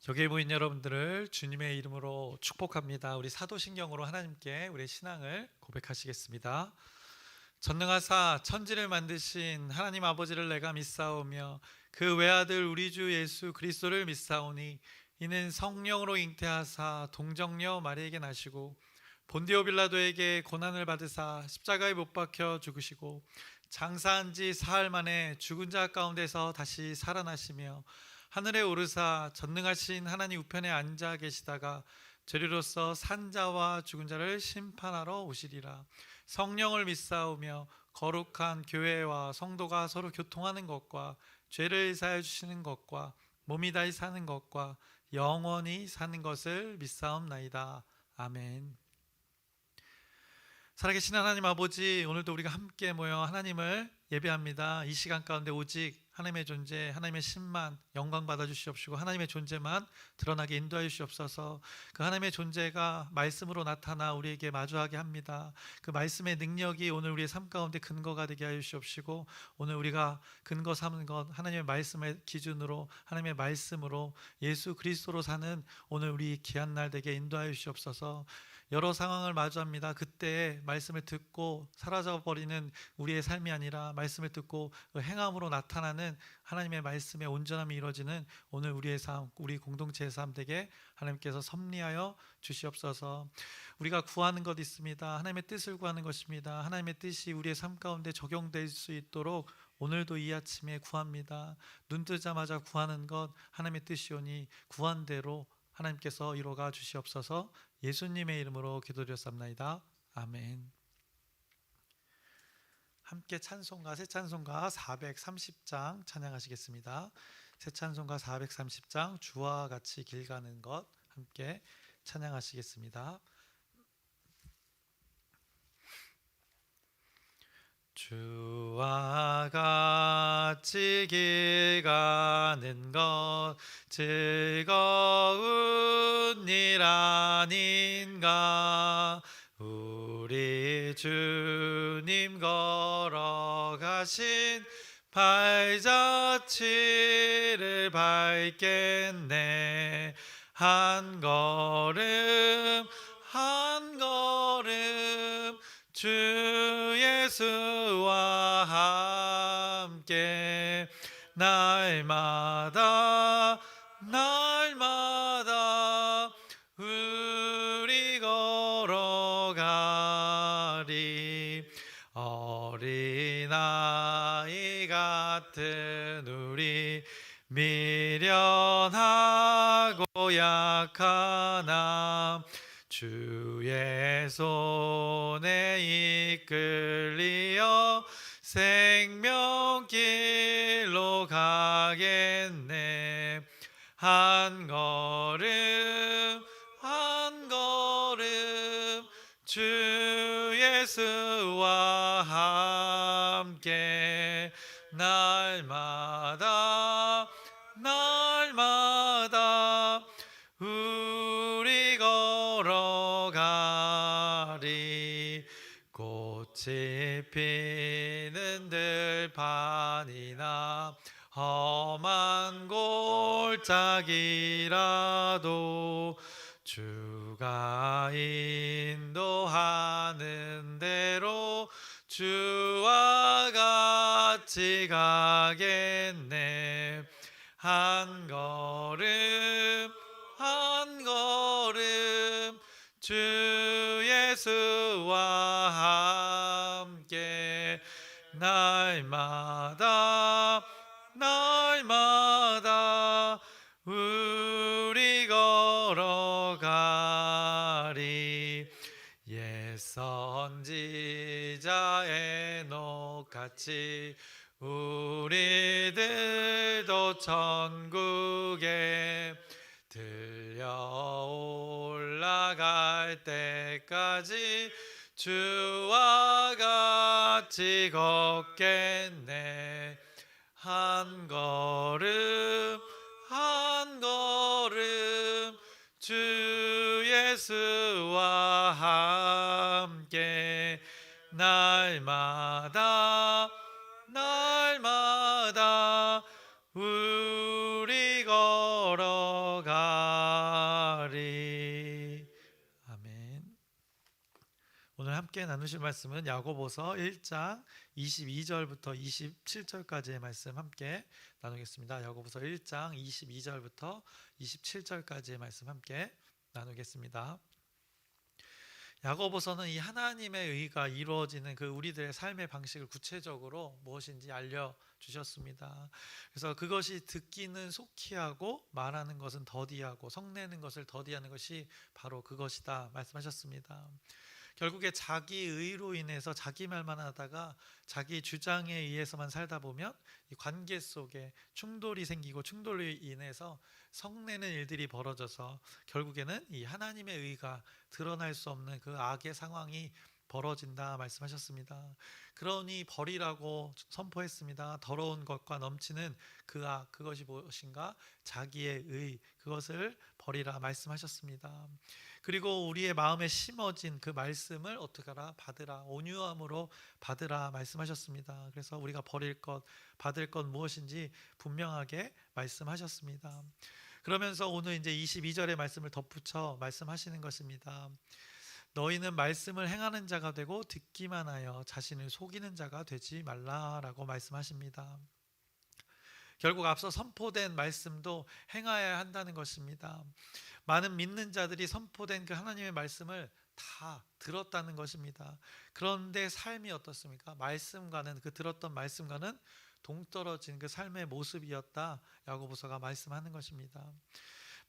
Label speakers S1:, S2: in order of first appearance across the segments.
S1: 여기에 모인 여러분들을 주님의 이름으로 축복합니다. 우리 사도신경으로 하나님께 우리의 신앙을 고백하시겠습니다. 전능하사 천지를 만드신 하나님 아버지를 내가 믿사오며 그 외아들 우리 주 예수 그리스도를 믿사오니 이는 성령으로 잉태하사 동정녀 마리에게 나시고 본디오 빌라도에게 고난을 받으사 십자가에 못 박혀 죽으시고 장사한 지 사흘 만에 죽은 자 가운데서 다시 살아나시며 하늘에 오르사 전능하신 하나님 우편에 앉아 계시다가 저리로서 산자와 죽은 자를 심판하러 오시리라. 성령을 믿사오며 거룩한 교회와 성도가 서로 교통하는 것과 죄를 사해 주시는 것과 몸이 다시 사는 것과 영원히 사는 것을 믿사옵나이다. 아멘. 살아계신 하나님 아버지, 오늘도 우리가 함께 모여 하나님을 예배합니다. 이 시간 가운데 오직 하나님의 존재, 하나님의 신만 영광 받아 주시옵시고 하나님의 존재만 드러나게 인도하여 주시옵소서. 그 하나님의 존재가 말씀으로 나타나 우리에게 마주하게 합니다. 그 말씀의 능력이 오늘 우리의 삶 가운데 근거가 되게 하여 주시옵시고 오늘 우리가 근거 삼는 것 하나님의 말씀의 기준으로 하나님의 말씀으로 예수 그리스도로 사는 오늘 우리 귀한 날 되게 인도하여 주시옵소서. 여러 상황을 마주합니다. 그때 말씀을 듣고 사라져버리는 우리의 삶이 아니라 말씀을 듣고 행함으로 나타나는 하나님의 말씀의 온전함이 이루어지는 오늘 우리의 삶, 우리 공동체의 삶 되게 하나님께서 섭리하여 주시옵소서. 우리가 구하는 것 있습니다. 하나님의 뜻을 구하는 것입니다. 하나님의 뜻이 우리의 삶 가운데 적용될 수 있도록 오늘도 이 아침에 구합니다. 눈 뜨자마자 구하는 것 하나님의 뜻이오니 구한 대로 하나님께서 이루어가 주시옵소서. 예수님의 이름으로 기도드렸습니다. 아멘. 함께 찬송가 새 찬송가 430장 찬양하시겠습니다. 새 찬송가 430장 주와 같이 길 가는 것 함께 찬양하시겠습니다. 주와 같이 길 가는 것 즐거운 일 아닌가. 우리 주님 걸어가신 발자취를 밟겠네. 한 걸음 한 걸음 주 예수와 함께 날마다 우리 걸어가리. 어린아이 같은 우리 미련하고 약하나 주의 손에 이끌리어 생명길로 가겠네. 한 걸음 한 걸음 주 예수와 함께 날마다 우리 걸어가리. 꽃이 피는 들판이나 험한 골짜기라도 주가 인도하는 대로 주와 같이 가겠네. 한 걸음 한 걸음 주 예수와 함께 날마다 우리 걸어가리. 옛 선지자 에녹같이 우리들도 천국에 들려 올라갈 때까지 주와 같이 걷겠네. 한 걸음 한 걸음 주 예수와 함께 날마다 우리 걸어가 함께 나누실 말씀은 야고보서 1장 22절부터 27절까지의 말씀 함께 나누겠습니다. 야고보서 1장 22절부터 27절까지의 말씀 함께 나누겠습니다. 야고보서는 이 하나님의 의가 이루어지는 그 우리들의 삶의 방식을 구체적으로 무엇인지 알려주셨습니다. 그래서 그것이 듣기는 속히 하고 말하는 것은 더디하고 성내는 것을 더디하는 것이 바로 그것이다 말씀하셨습니다. 결국에 자기 의로 인해서 자기 말만 하다가 자기 주장에 의해서만 살다 보면 이 관계 속에 충돌이 생기고 충돌로 인해서 성내는 일들이 벌어져서 결국에는 이 하나님의 의가 드러날 수 없는 그 악의 상황이 벌어진다 말씀하셨습니다. 그러니 버리라고 선포했습니다. 더러운 것과 넘치는 그 악, 그것이 무엇인가? 자기의 의, 그것을 버리라 말씀하셨습니다. 그리고 우리의 마음에 심어진 그 말씀을 어떻게 하라? 받으라, 온유함으로 받으라 말씀하셨습니다. 그래서 우리가 버릴 것, 받을 것 무엇인지 분명하게 말씀하셨습니다. 그러면서 오늘 이제 22절의 말씀을 덧붙여 말씀하시는 것입니다. 너희는 말씀을 행하는 자가 되고 듣기만 하여 자신을 속이는 자가 되지 말라라고 말씀하십니다. 결국 앞서 선포된 말씀도 행하여야 한다는 것입니다. 많은 믿는 자들이 선포된 그 하나님의 말씀을 다 들었다는 것입니다. 그런데 삶이 어떻습니까? 말씀과는, 그 들었던 말씀과는 동떨어진 그 삶의 모습이었다 야고보서가 말씀하는 것입니다.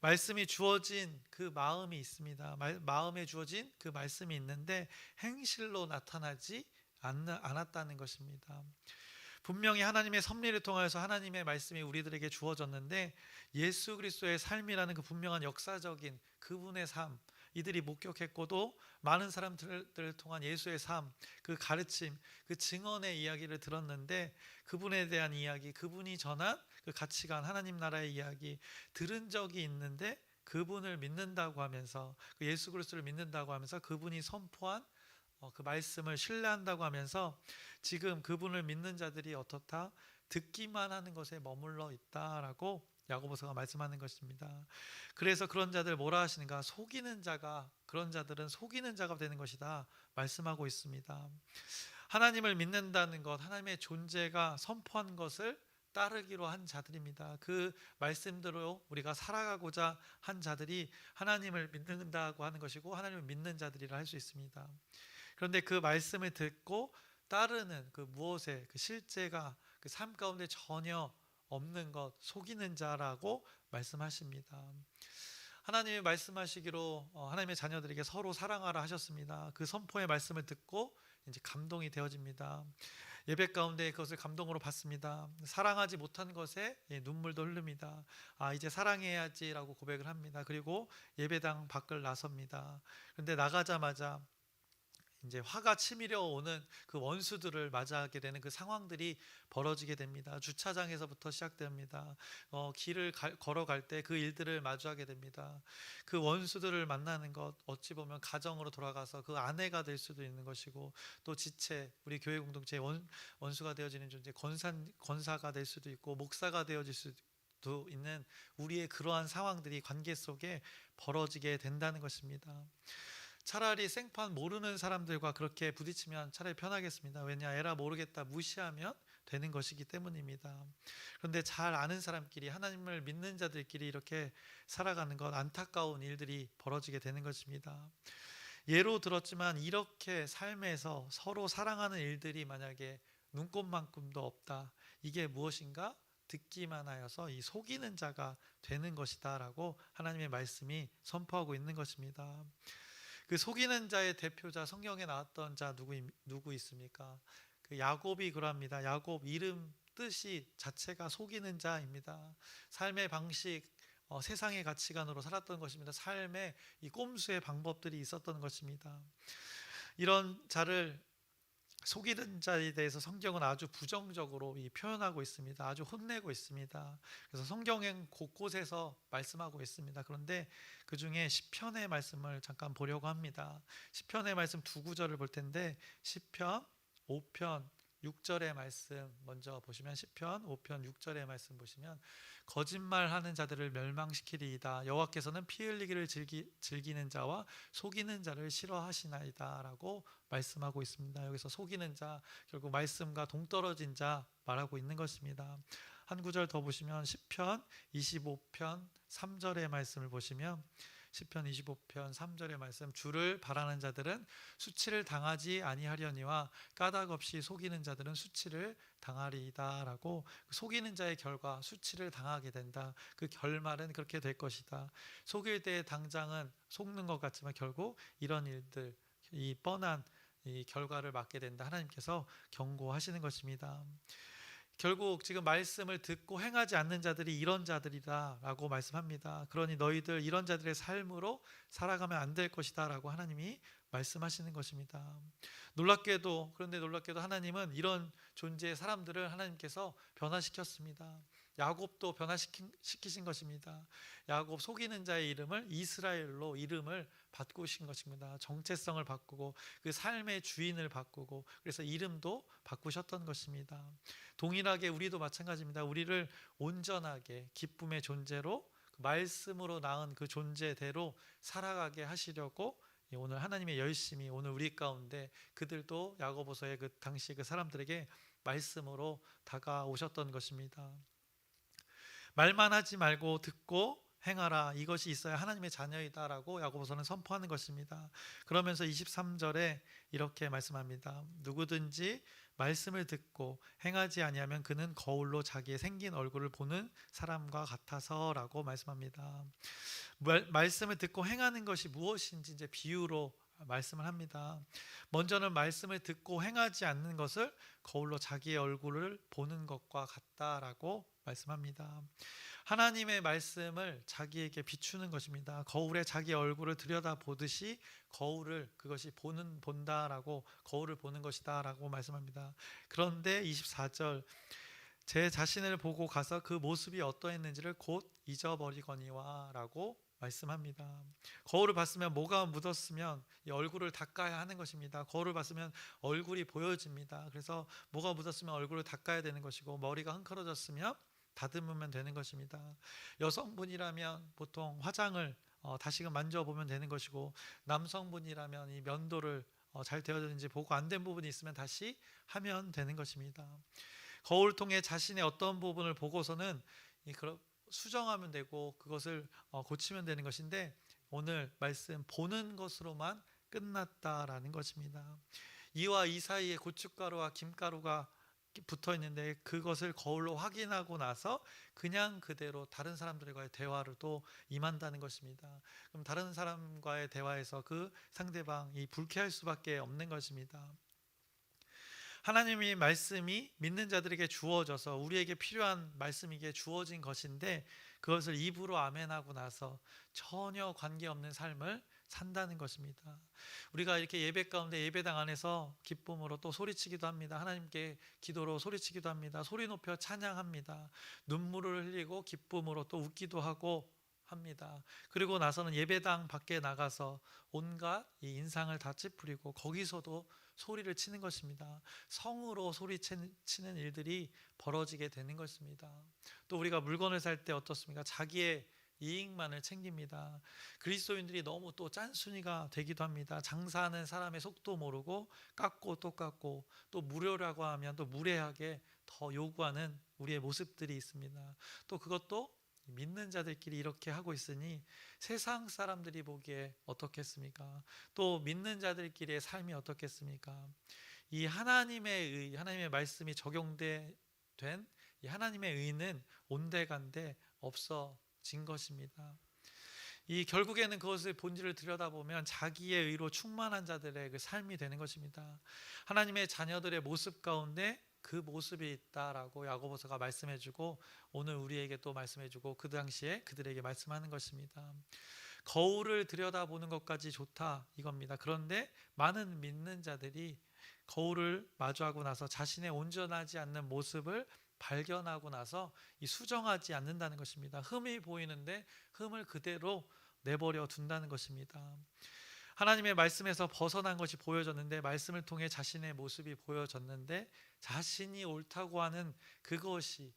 S1: 말씀이 주어진 그 마음이 있습니다. 마음에 주어진 그 말씀이 있는데 행실로 나타나지 않았다는 것입니다. 분명히 하나님의 섭리를 통하여서 하나님의 말씀이 우리들에게 주어졌는데 예수 그리스도의 삶이라는 그 분명한 역사적인 그분의 삶, 이들이 목격했고도 많은 사람들을 통한 예수의 삶, 그 가르침, 그 증언의 이야기를 들었는데 그분에 대한 이야기, 그분이 전한 그 가치관, 하나님 나라의 이야기 들은 적이 있는데 그분을 믿는다고 하면서, 그 예수 그리스도를 믿는다고 하면서 그분이 선포한 그 말씀을 신뢰한다고 하면서 지금 그분을 믿는 자들이 어떻다? 듣기만 하는 것에 머물러 있다라고 야고보서가 말씀하는 것입니다. 그래서 그런 자들 뭐라 하시는가? 속이는 자가, 그런 자들은 속이는 자가 되는 것이다 말씀하고 있습니다. 하나님을 믿는다는 것, 하나님의 존재가 선포한 것을 따르기로 한 자들입니다. 그 말씀대로 우리가 살아가고자 한 자들이 하나님을 믿는다고 하는 것이고 하나님을 믿는 자들이라 할 수 있습니다. 그런데 그 말씀을 듣고 따르는 그 무엇에, 그 실제가 그 삶 가운데 전혀 없는 것, 속이는 자라고 말씀하십니다. 하나님이 말씀하시기로 하나님의 자녀들에게 서로 사랑하라 하셨습니다. 그 선포의 말씀을 듣고 이제 감동이 되어집니다. 예배 가운데 그것을 감동으로 받습니다. 사랑하지 못한 것에 눈물도 흐릅니다. 이제 사랑해야지라고 고백을 합니다. 그리고 예배당 밖을 나섭니다. 그런데 나가자마자 이제 화가 치밀어 오는 그 원수들을 맞이하게 되는 그 상황들이 벌어지게 됩니다. 주차장에서부터 시작됩니다. 길을 걸어갈 때 그 일들을 마주하게 됩니다. 그 원수들을 만나는 것, 어찌 보면 가정으로 돌아가서 그 아내가 될 수도 있는 것이고, 또 지체, 우리 교회 공동체의 원수가 되어지는 존재, 권사가 될 수도 있고 목사가 되어질 수도 있는 우리의 그러한 상황들이 관계 속에 벌어지게 된다는 것입니다. 차라리 생판 모르는 사람들과 그렇게 부딪히면 차라리 편하겠습니다. 왜냐, 에라 모르겠다 무시하면 되는 것이기 때문입니다. 그런데 잘 아는 사람끼리, 하나님을 믿는 자들끼리 이렇게 살아가는 것, 안타까운 일들이 벌어지게 되는 것입니다. 예로 들었지만 이렇게 삶에서 서로 사랑하는 일들이 만약에 눈꼽만큼도 없다, 이게 무엇인가? 듣기만 하여서 이 속이는 자가 되는 것이다 라고 하나님의 말씀이 선포하고 있는 것입니다. 그 속이는 자의 대표자, 성경에 나왔던 자 누구 있습니까? 그 야곱이 그럽니다. 야곱 이름 뜻이 자체가 속이는 자입니다. 삶의 방식, 세상의 가치관으로 살았던 것입니다. 삶의 이 꼼수의 방법들이 있었던 것입니다. 이런 자를, 속이는 자에 대해서 성경은 아주 부정적으로 표현하고 있습니다. 아주 혼내고 있습니다. 그래서 성경엔 곳곳에서 말씀하고 있습니다. 그런데 그 중에 시편의 말씀을 잠깐 보려고 합니다. 시편의 말씀 두 구절을 볼 텐데 시편 5편 6절의 말씀 먼저 보시면 시편 5편 6절의 말씀 보시면 거짓말하는 자들을 멸망시키리이다. 여호와께서는 피 흘리기를 즐기는 자와 속이는 자를 싫어하시나이다라고 말씀하고 있습니다. 여기서 속이는 자, 결국 말씀과 동떨어진 자 말하고 있는 것입니다. 한 구절 더 보시면 시편 25편 3절의 말씀을 보시면 시편 25편 3절의 말씀, 주를 바라는 자들은 수치를 당하지 아니하려니와 까닭 없이 속이는 자들은 수치를 당하리이다라고, 속이는 자의 결과 수치를 당하게 된다. 그 결말은 그렇게 될 것이다. 속일 때 당장은 속는 것 같지만 결국 이런 일들, 이 뻔한 이 결과를 맞게 된다. 하나님께서 경고하시는 것입니다. 결국 지금 말씀을 듣고 행하지 않는 자들이 이런 자들이다라고 말씀합니다. 그러니 너희들 이런 자들의 삶으로 살아가면 안 될 것이다라고 하나님이 말씀하시는 것입니다. 그런데 놀랍게도 하나님은 이런 존재의 사람들을 하나님께서 변화시켰습니다. 야곱도 변화시키신 것입니다. 야곱, 속이는 자의 이름을 이스라엘로 이름을 바꾸신 것입니다. 정체성을 바꾸고 그 삶의 주인을 바꾸고, 그래서 이름도 바꾸셨던 것입니다. 동일하게 우리도 마찬가지입니다. 우리를 온전하게 기쁨의 존재로, 말씀으로 낳은 그 존재대로 살아가게 하시려고 오늘 하나님의 열심히, 오늘 우리 가운데 그들도 야고보서의 그 당시 그 사람들에게 말씀으로 다가오셨던 것입니다. 말만 하지 말고 듣고 행하라, 이것이 있어야 하나님의 자녀이다라고 야고보서는 선포하는 것입니다. 그러면서 23절에 이렇게 말씀합니다. 누구든지 말씀을 듣고 행하지 아니하면 그는 거울로 자기의 생긴 얼굴을 보는 사람과 같아서라고 말씀합니다. 말씀을 듣고 행하는 것이 무엇인지 이제 비유로 말씀을 합니다. 먼저는 말씀을 듣고 행하지 않는 것을 거울로 자기의 얼굴을 보는 것과 같다라고 말씀합니다. 하나님의 말씀을 자기에게 비추는 것입니다. 거울에 자기 얼굴을 들여다보듯이 거울을, 그것이 본다라고, 거울을 보는 것이다라고 말씀합니다. 그런데 24절, 제 자신을 보고 가서 그 모습이 어떠했는지를 곧 잊어버리거니와 라고 말씀합니다. 거울을 봤으면 뭐가 묻었으면 이 얼굴을 닦아야 하는 것입니다. 거울을 봤으면 얼굴이 보여집니다. 그래서 뭐가 묻었으면 얼굴을 닦아야 되는 것이고, 머리가 흥컬어졌으면 다듬으면 되는 것입니다. 여성분이라면 보통 화장을 다시금 만져보면 되는 것이고, 남성분이라면 이 면도를 잘 되어졌는지 보고 안 된 부분이 있으면 다시 하면 되는 것입니다. 거울 통해 자신의 어떤 부분을 보고서는 수정하면 되고 그것을 고치면 되는 것인데, 오늘 말씀 보는 것으로만 끝났다라는 것입니다. 이와 이 사이에 고춧가루와 김가루가 붙어 있는데 그것을 거울로 확인하고 나서 그냥 그대로 다른 사람들과의 대화를 또 임한다는 것입니다. 그럼 다른 사람과의 대화에서 그 상대방이 불쾌할 수밖에 없는 것입니다. 하나님의 말씀이 믿는 자들에게 주어져서 우리에게 필요한 말씀이기에 주어진 것인데, 그것을 입으로 아멘하고 나서 전혀 관계없는 삶을 산다는 것입니다. 우리가 이렇게 예배 가운데, 예배당 안에서 기쁨으로 또 소리치기도 합니다. 하나님께 기도로 소리치기도 합니다. 소리 높여 찬양합니다. 눈물을 흘리고 기쁨으로 또 웃기도 하고 합니다. 그리고 나서는 예배당 밖에 나가서 온갖 이 인상을 다 찌푸리고 거기서도 소리를 치는 것입니다. 성으로 소리치는 일들이 벌어지게 되는 것입니다. 또 우리가 물건을 살 때 어떻습니까? 자기의 이익만을 챙깁니다. 그리스도인들이 너무 또 짠순이가 되기도 합니다. 장사하는 사람의 속도 모르고 깎고 또 깎고, 또 무료라고 하면 또 무례하게 더 요구하는 우리의 모습들이 있습니다. 또 그것도 믿는 자들끼리 이렇게 하고 있으니 세상 사람들이 보기에 어떻겠습니까? 또 믿는 자들끼리의 삶이 어떻겠습니까? 이 하나님의 말씀이 적용된 이 하나님의 의는 온데간데 없어진 것입니다. 이 결국에는 그것의 본질을 들여다보면 자기의 의로 충만한 자들의 그 삶이 되는 것입니다. 하나님의 자녀들의 모습 가운데 그 모습이 있다라고 야고보서가 말씀해주고, 오늘 우리에게 또 말씀해주고, 그 당시에 그들에게 말씀하는 것입니다. 거울을 들여다보는 것까지 좋다 이겁니다. 그런데 많은 믿는 자들이 거울을 마주하고 나서 자신의 온전하지 않는 모습을 발견하고 나서 이 수정하지 않는다는 것입니다. 흠이 보이는데 흠을 그대로 내버려 둔다는 것입니다. 하나님의 말씀에서 벗어난 것이 보여졌는데, 말씀을 통해 자신의 모습이 보여졌는데 자신이 옳다고 하는 그것이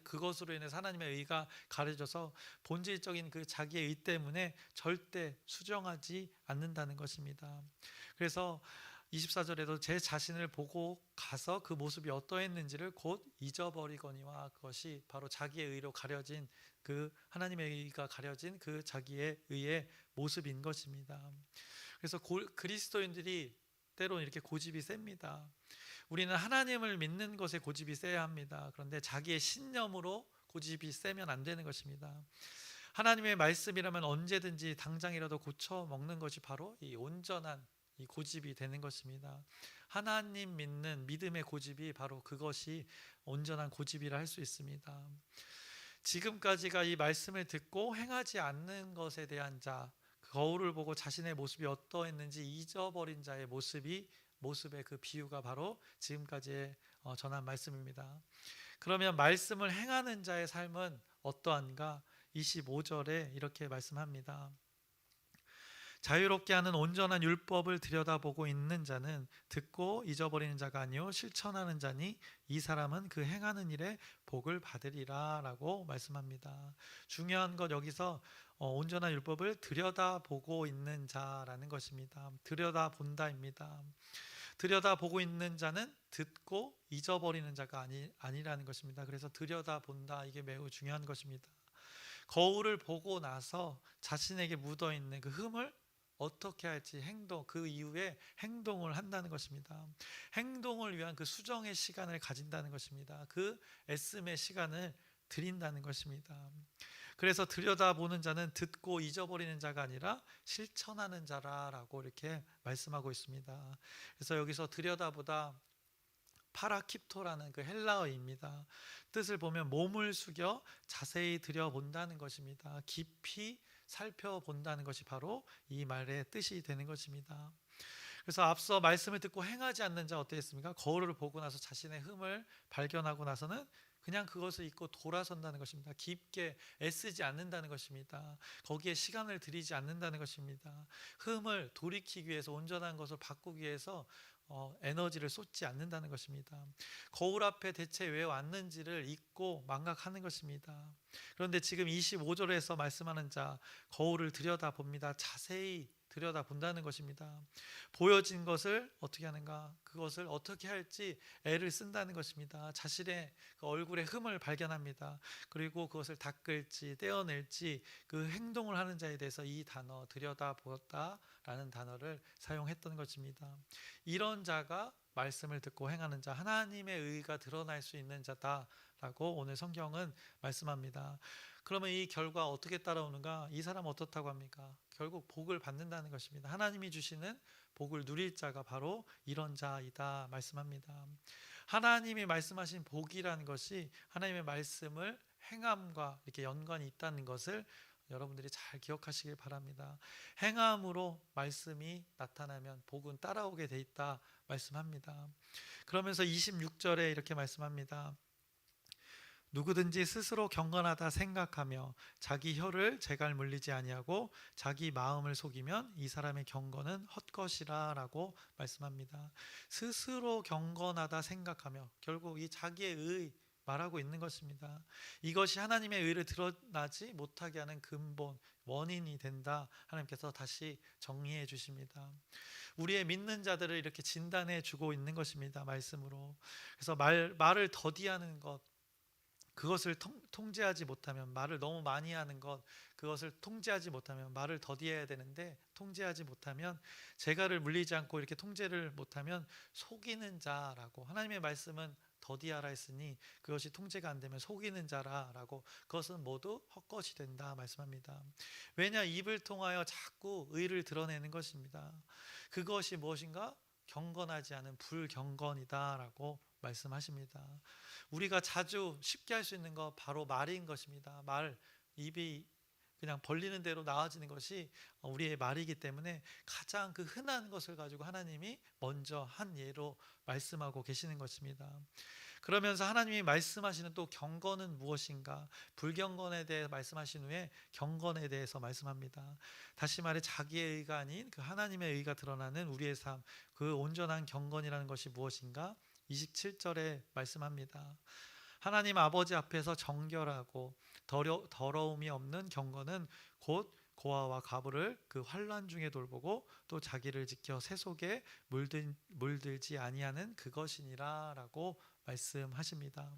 S1: 그것으로 인해서 하나님의 의가 가려져서 본질적인 그 자기의 의 때문에 절대 수정하지 않는다는 것입니다. 그래서 24절에도 제 자신을 보고 가서 그 모습이 어떠했는지를 곧 잊어버리거니와, 그것이 바로 자기의 의로 가려진 그 하나님의 의가 가려진 그 자기의 의의 모습인 것입니다. 그래서 그리스도인들이 때로는 이렇게 고집이 셉니다. 우리는 하나님을 믿는 것에 고집이 세야 합니다. 그런데 자기의 신념으로 고집이 세면 안 되는 것입니다. 하나님의 말씀이라면 언제든지 당장이라도 고쳐 먹는 것이 바로 이 온전한 이 고집이 되는 것입니다. 하나님 믿는 믿음의 고집이 바로 그것이 온전한 고집이라 할 수 있습니다. 지금까지가 이 말씀을 듣고 행하지 않는 것에 대한 자, 거울을 보고 자신의 모습이 어떠했는지 잊어버린 자의 모습의 그 비유가 바로 지금까지의 전한 말씀입니다. 그러면 말씀을 행하는 자의 삶은 어떠한가? 25절에 이렇게 말씀합니다. 자유롭게 하는 온전한 율법을 들여다보고 있는 자는 듣고 잊어버리는 자가 아니요 실천하는 자니 이 사람은 그 행하는 일에 복을 받으리라 라고 말씀합니다. 중요한 것 여기서 온전한 율법을 들여다보고 있는 자라는 것입니다. 들여다본다입니다. 들여다보고 있는 자는 듣고 잊어버리는 자가 아니라는 것입니다. 그래서 들여다본다, 이게 매우 중요한 것입니다. 거울을 보고 나서 자신에게 묻어있는 그 흠을 어떻게 할지 그 이후에 행동을 한다는 것입니다. 행동을 위한 그 수정의 시간을 가진다는 것입니다. 그 애씀의 시간을 드린다는 것입니다. 그래서 들여다보는 자는 듣고 잊어버리는 자가 아니라 실천하는 자라라고 이렇게 말씀하고 있습니다. 그래서 여기서 들여다보다 파라킵토라는 그 헬라어입니다. 뜻을 보면 몸을 숙여 자세히 들여본다는 것입니다. 깊이 살펴본다는 것이 바로 이 말의 뜻이 되는 것입니다. 그래서 앞서 말씀을 듣고 행하지 않는 자 어땠습니까? 거울을 보고 나서 자신의 흠을 발견하고 나서는 그냥 그것을 잊고 돌아선다는 것입니다. 깊게 애쓰지 않는다는 것입니다. 거기에 시간을 들이지 않는다는 것입니다. 흠을 돌이키기 위해서, 온전한 것을 바꾸기 위해서 에너지를 쏟지 않는다는 것입니다. 거울 앞에 대체 왜 왔는지를 잊고 망각하는 것입니다. 그런데 지금 25절에서 말씀하는 자, 거울을 들여다봅니다. 자세히 들여다본다는 것입니다. 보여진 것을 어떻게 하는가, 그것을 어떻게 할지 애를 쓴다는 것입니다. 자신의 그 얼굴의 흠을 발견합니다. 그리고 그것을 닦을지 떼어낼지 그 행동을 하는 자에 대해서 이 단어 들여다보다라는 단어를 사용했던 것입니다. 이런 자가 말씀을 듣고 행하는 자, 하나님의 의가 드러날 수 있는 자다라고 오늘 성경은 말씀합니다. 그러면 이 결과 어떻게 따라오는가? 이 사람 어떻다고 합니까? 결국 복을 받는다는 것입니다. 하나님이 주시는 복을 누릴 자가 바로 이런 자이다 말씀합니다. 하나님이 말씀하신 복이라는 것이 하나님의 말씀을 행함과 이렇게 연관이 있다는 것을 여러분들이 잘 기억하시길 바랍니다. 행함으로 말씀이 나타나면 복은 따라오게 돼 있다 말씀합니다. 그러면서 26절에 이렇게 말씀합니다. 누구든지 스스로 경건하다 생각하며 자기 혀를 재갈 물리지 아니하고 자기 마음을 속이면 이 사람의 경건은 헛것이라 라고 말씀합니다. 스스로 경건하다 생각하며, 결국 이 자기의 의 말하고 있는 것입니다. 이것이 하나님의 의를 드러나지 못하게 하는 근본, 원인이 된다. 하나님께서 다시 정리해 주십니다. 우리의 믿는 자들을 이렇게 진단해 주고 있는 것입니다. 말씀으로. 그래서 말을 더디하는 것, 그것을 통제하지 못하면, 말을 너무 많이 하는 것, 그것을 통제하지 못하면, 말을 더디해야 되는데 통제하지 못하면, 재갈을 물리지 않고 이렇게 통제를 못하면 속이는 자라고, 하나님의 말씀은 더디하라 했으니 그것이 통제가 안 되면 속이는 자라라고, 그것은 모두 헛것이 된다 말씀합니다. 왜냐, 입을 통하여 자꾸 의를 드러내는 것입니다. 그것이 무엇인가? 경건하지 않은 불경건이다라고 말씀하십니다. 우리가 자주 쉽게 할 수 있는 거 바로 말인 것입니다. 입이 그냥 벌리는 대로 나와지는 것이 우리의 말이기 때문에 가장 그 흔한 것을 가지고 하나님이 먼저 한 예로 말씀하고 계시는 것입니다. 그러면서 하나님이 말씀하시는 또 경건은 무엇인가? 불경건에 대해 말씀하신 후에 경건에 대해서 말씀합니다. 다시 말해 자기의 의가 아닌 그 하나님의 의가 드러나는 우리의 삶, 그 온전한 경건이라는 것이 무엇인가? 27절에 말씀합니다. 하나님 아버지 앞에서 정결하고 더러움이 없는 경건은 곧 고아와 과부를 그 환난 중에 돌보고 또 자기를 지켜 새 속에 물들지 아니하는 그것이니라라고 말씀하십니다.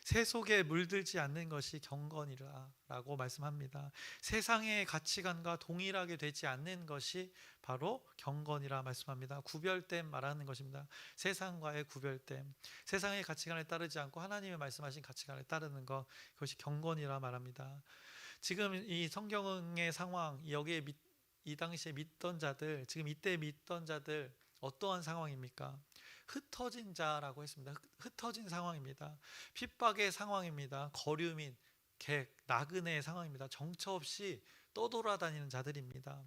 S1: 새 속에 물들지 않는 것이 경건이라라고 말씀합니다. 세상의 가치관과 동일하게 되지 않는 것이 바로 경건이라 말씀합니다. 구별됨 말하는 것입니다. 세상과의 구별됨, 세상의 가치관에 따르지 않고 하나님의 말씀하신 가치관에 따르는 것, 그것이 경건이라 말합니다. 지금 이 성경의 상황, 여기에 이 당시에 믿던 자들, 지금 이때 믿던 자들 어떠한 상황입니까? 흩어진 자라고 했습니다. 흩어진 상황입니다. 핍박의 상황입니다. 거류민, 객, 나그네의 상황입니다. 정처 없이 떠돌아다니는 자들입니다.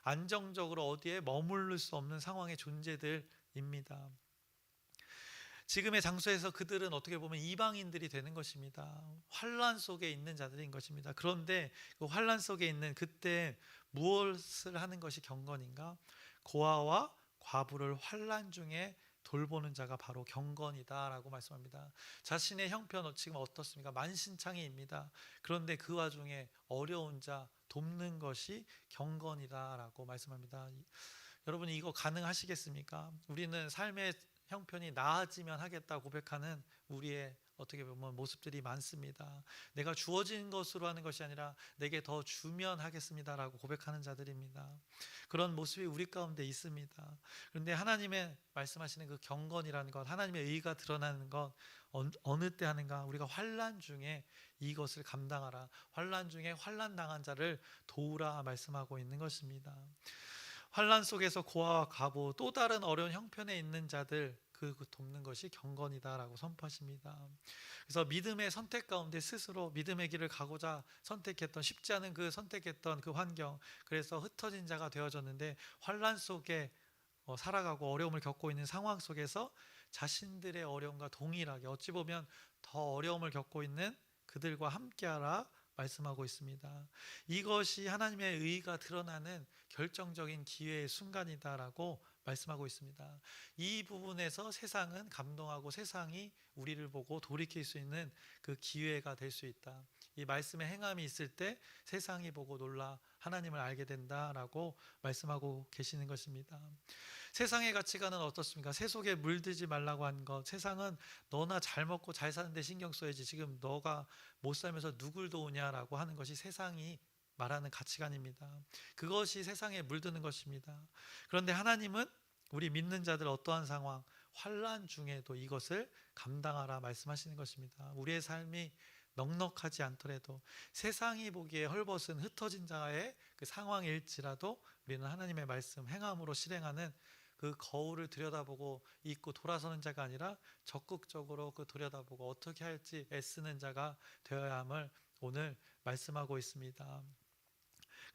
S1: 안정적으로 어디에 머무를 수 없는 상황의 존재들입니다. 지금의 장소에서 그들은 어떻게 보면 이방인들이 되는 것입니다. 환란 속에 있는 자들인 것입니다. 그런데 그 환란 속에 있는 그때 무엇을 하는 것이 경건인가? 고아와 과부를 환란 중에 돌보는 자가 바로 경건이다라고 말씀합니다. 자신의 형편 지금 어떻습니까? 만신창이입니다. 그런데 그 와중에 어려운 자 돕는 것이 경건이다라고 말씀합니다. 여러분 이거 가능하시겠습니까? 우리는 삶의 형편이 나아지면 하겠다 고백하는 우리의 어떻게 보면 모습들이 많습니다. 내가 주어진 것으로 하는 것이 아니라 내게 더 주면 하겠습니다라고 고백하는 자들입니다. 그런 모습이 우리 가운데 있습니다. 그런데 하나님의 말씀하시는 그 경건이라는 것, 하나님의 의가 드러나는 것 어느 때 하는가? 우리가 환난 중에 이것을 감당하라. 환난 중에 환난 당한 자를 도우라 말씀하고 있는 것입니다. 환난 속에서 고아와 과부 또 다른 어려운 형편에 있는 자들 그 돕는 것이 경건이다라고 선포하십니다. 그래서 믿음의 선택 가운데 스스로 믿음의 길을 가고자 선택했던 쉽지 않은 그 선택했던 그 환경, 그래서 흩어진 자가 되어졌는데 환난 속에 살아가고 어려움을 겪고 있는 상황 속에서 자신들의 어려움과 동일하게 어찌 보면 더 어려움을 겪고 있는 그들과 함께하라 말씀하고 있습니다. 이것이 하나님의 의가 드러나는 결정적인 기회의 순간이다라고 말씀하고 있습니다. 이 부분에서 세상은 감동하고 세상이 우리를 보고 돌이킬 수 있는 그 기회가 될 수 있다. 이 말씀의 행함이 있을 때 세상이 보고 놀라 하나님을 알게 된다라고 말씀하고 계시는 것입니다. 세상의 가치관은 어떻습니까? 새 속에 물들지 말라고 한 것. 세상은 너나 잘 먹고 잘 사는데 신경 써야지 지금 너가 못 살면서 누굴 도우냐라고 하는 것이 세상이 말하는 가치관입니다. 그것이 세상에 물드는 것입니다. 그런데 하나님은 우리 믿는 자들 어떠한 상황, 환난 중에도 이것을 감당하라 말씀하시는 것입니다. 우리의 삶이 넉넉하지 않더라도 세상이 보기에 헐벗은 흩어진 자의 그 상황일지라도 우리는 하나님의 말씀 행함으로 실행하는 그 거울을 들여다보고 잊고 돌아서는 자가 아니라 적극적으로 그 들여다보고 어떻게 할지 애쓰는 자가 되어야 함을 오늘 말씀하고 있습니다.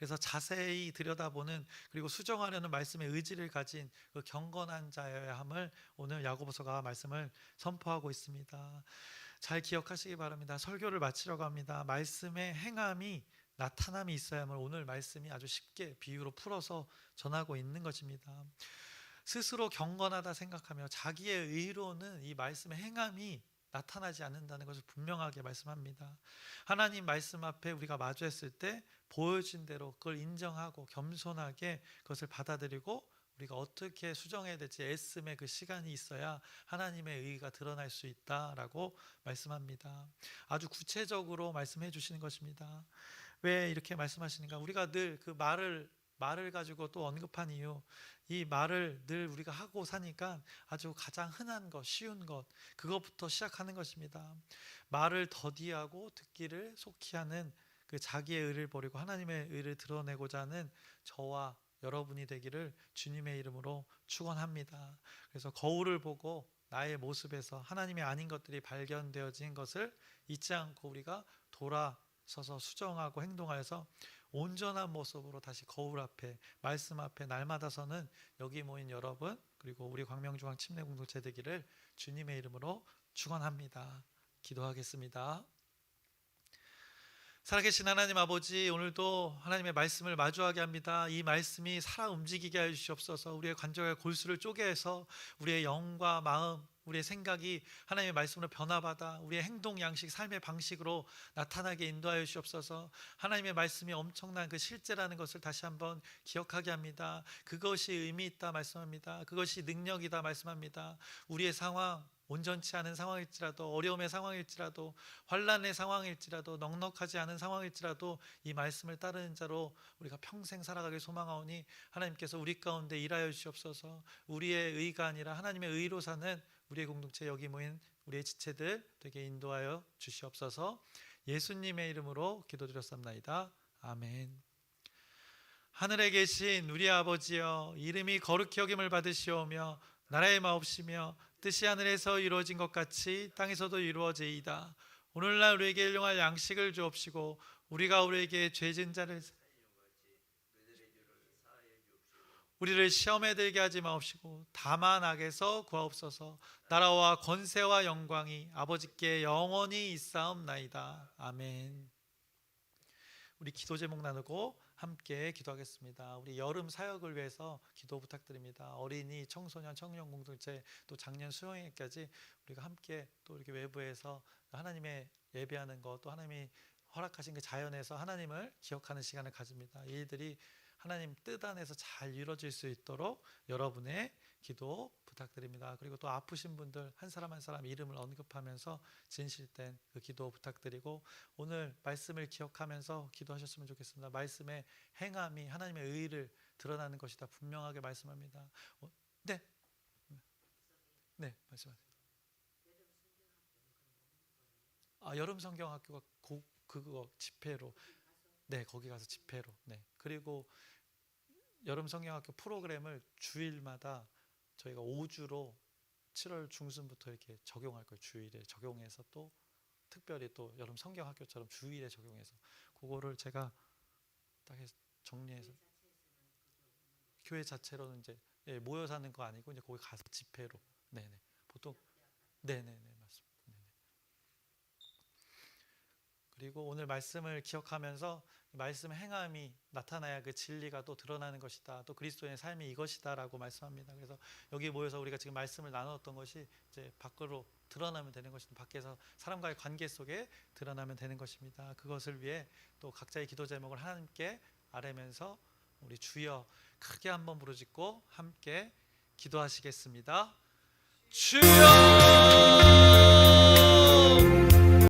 S1: 그래서 자세히 들여다보는 그리고 수정하려는 말씀의 의지를 가진 그 경건한 자여야 함을 오늘 야고보서가 말씀을 선포하고 있습니다. 잘 기억하시기 바랍니다. 설교를 마치려고 합니다. 말씀의 행함이 나타남이 있어야 함을 오늘 말씀이 아주 쉽게 비유로 풀어서 전하고 있는 것입니다. 스스로 경건하다 생각하며 자기의 의로는 이 말씀의 행함이 나타나지 않는다는 것을 분명하게 말씀합니다. 하나님 말씀 앞에 우리가 마주했을 때 보여진 대로 그걸 인정하고 겸손하게 그것을 받아들이고 우리가 어떻게 수정해야 될지 애씀의 그 시간이 있어야 하나님의 의가 드러날 수 있다라고 말씀합니다. 아주 구체적으로 말씀해 주시는 것입니다. 왜 이렇게 말씀하시는가? 우리가 늘 그 말을 가지고 또 언급한 이유, 이 말을 늘 우리가 하고 사니까 아주 가장 흔한 것, 쉬운 것, 그것부터 시작하는 것입니다. 말을 더디하고 듣기를 속히 하는 그 자기의 의를 버리고 하나님의 의를 드러내고자 하는 저와 여러분이 되기를 주님의 이름으로 축원합니다. 그래서 거울을 보고 나의 모습에서 하나님의 아닌 것들이 발견되어진 것을 잊지 않고 우리가 돌아서서 수정하고 행동하여서 온전한 모습으로 다시 거울 앞에 말씀 앞에 날마다 서는 여기 모인 여러분 그리고 우리 광명중앙 침례 공동체 되기를 주님의 이름으로 축원합니다. 기도하겠습니다. 살아계신 하나님 아버지, 오늘도 하나님의 말씀을 마주하게 합니다. 이 말씀이 살아 움직이게 해 주시옵소서. 우리의 관절과 골수를 쪼개서 우리의 영과 마음, 우리의 생각이 하나님의 말씀으로 변화받아 우리의 행동 양식, 삶의 방식으로 나타나게 인도하여 주시옵소서. 하나님의 말씀이 엄청난 그 실제라는 것을 다시 한번 기억하게 합니다. 그것이 의미 있다 말씀합니다. 그것이 능력이다 말씀합니다. 우리의 상황, 온전치 않은 상황일지라도, 어려움의 상황일지라도, 환난의 상황일지라도, 넉넉하지 않은 상황일지라도 이 말씀을 따르는 자로 우리가 평생 살아가길 소망하오니 하나님께서 우리 가운데 일하여 주시옵소서. 우리의 의가 아니라 하나님의 의로 사는 우리의 공동체, 여기 모인 우리의 지체들 되게 인도하여 주시옵소서. 예수님의 이름으로 기도드렸습니다. 아멘. 하늘에 계신 우리 아버지여, 이름이 거룩히 여김을 받으시오며 나라의 마옵시며 뜻이 하늘에서 이루어진 것 같이 땅에서도 이루어지이다. 오늘날 우리에게 일용할 양식을 주옵시고 우리가 우리에게 죄진 자를 우리를 시험에 들게 하지 마옵시고 다만 악에서 구하옵소서. 나라와 권세와 영광이 아버지께 영원히 있사옵나이다. 아멘. 우리 기도 제목 나누고 함께 기도하겠습니다. 우리 여름 사역을 위해서 기도 부탁드립니다. 어린이, 청소년, 청년 공동체, 또 작년 수영회까지 우리가 함께 또 이렇게 외부에서 하나님의 예배하는 것, 또 하나님이 허락하신 그 자연에서 하나님을 기억하는 시간을 가집니다. 이 일들이 하나님 뜻 안에서 잘 이루어질 수 있도록 여러분의 기도 부탁드립니다. 그리고 또 아프신 분들 한 사람 한 사람 이름을 언급하면서 진실된 그 기도 부탁드리고, 오늘 말씀을 기억하면서 기도하셨으면 좋겠습니다. 말씀의 행함이 하나님의 의를 드러나는 것이다 분명하게 말씀합니다. 네, 네, 말씀하세요. 여름 성경학교가 그거 집회로, 네, 거기 가서 집회로, 네. 그리고 여름 성경학교 프로그램을 주일마다 저희가 5주로 7월 중순부터 이렇게 적용할 거예요. 주일에 적용해서 또 특별히 또 여름 성경학교처럼 주일에 적용해서 그거를 제가 딱 해서 정리해서 교회 자체로는 이제 모여서 하는 거 아니고 이제 거기 가서 집회로, 네네, 보통, 네네네, 맞습니다. 네네. 그리고 오늘 말씀을 기억하면서 말씀 행함이 나타나야 그 진리가 또 드러나는 것이다, 또 그리스도의 삶이 이것이다 라고 말씀합니다. 그래서 여기 모여서 우리가 지금 말씀을 나누었던 것이 이제 밖으로 드러나면 되는 것입니다. 밖에서 사람과의 관계 속에 드러나면 되는 것입니다. 그것을 위해 또 각자의 기도 제목을 하나님께 아뢰면서 우리 주여 크게 한번 부르짖고 함께 기도하시겠습니다. 주여